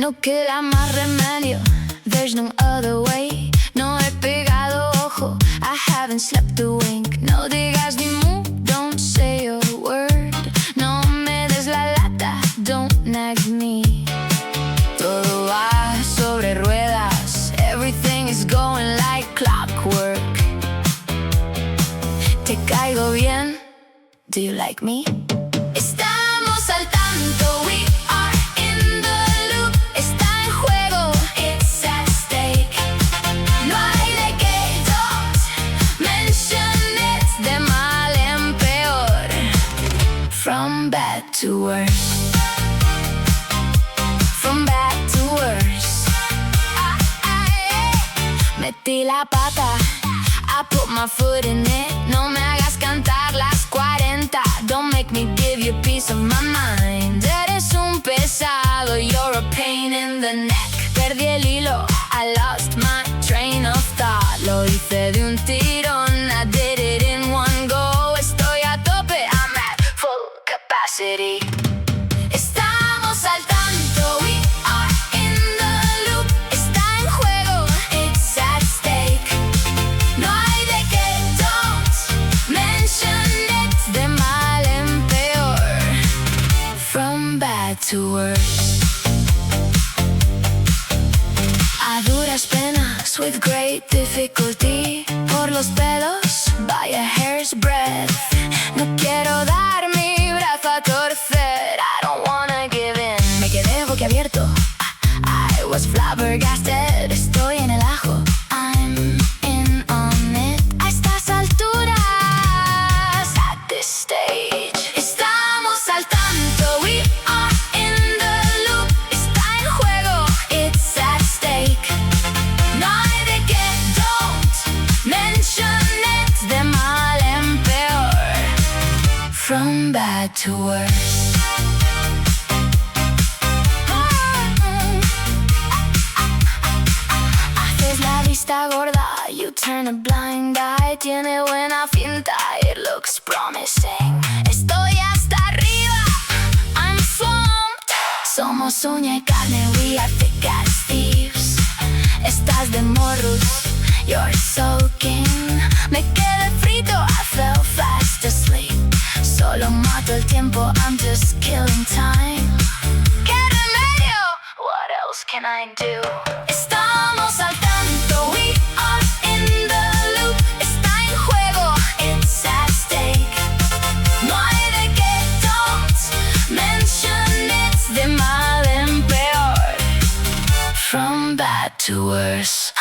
No queda más remedio, there's no other way. No he pegado ojo, I haven't slept a wink. No digas ni mu, don't say a word. No me des la lata, don't nag me. Todo va sobre ruedas, everything is going like clockwork. ¿Te caigo bien? Do you like me? Estamos al tanto, we are in the loop. Está en juego, it's at stake. No hay de qué, don't mention it. De mal en peor, from bad to worse. From bad to worse. Metí la pata, I put my foot in it. No me hagas cantar las 40. Don't make me give you peace of my mind. Eres un pesado, you're a pain in the neck. Perdí el hilo, I lost my train of thought. Lo hice de un tirón, I did it in one go. Estoy a tope, I'm at full capacity. Estamos al tanto, we are in the loop. Está en juego, it's at stake. No hay de qué, don't mention it. De mal en peor, from bad to worse. A duras penas, with great difficulty. Por los pelos, by a hair's breadth. No quiero dar mi brazo a torcer, I don't wanna give in. Me quedé boquiabierto, I was flabbergasted. Estoy en el ajo, I'm in on it. A estas alturas, at this stage. Estamos al tanto, we are in the loop. Está en juego, it's at stake. No hay de qué, don't mention it. De mal en peor, from bad to worse. Haces la vista gorda, you turn a blind eye. Tiene buena finta, it looks promising. Estoy hasta arriba, I'm slumped. Somos uña y carne, we are thick as thieves. Estás de morros, you're soaking. Me quedé frito, I fell fast asleep. Solo mato el tiempo, I'm just killing time. ¿Qué remedio? What else can I do? Estamos al tanto, we are in the loop. Está en juego, it's at stake. No hay de qué, don't mention it. De mal en peor, from bad to worse.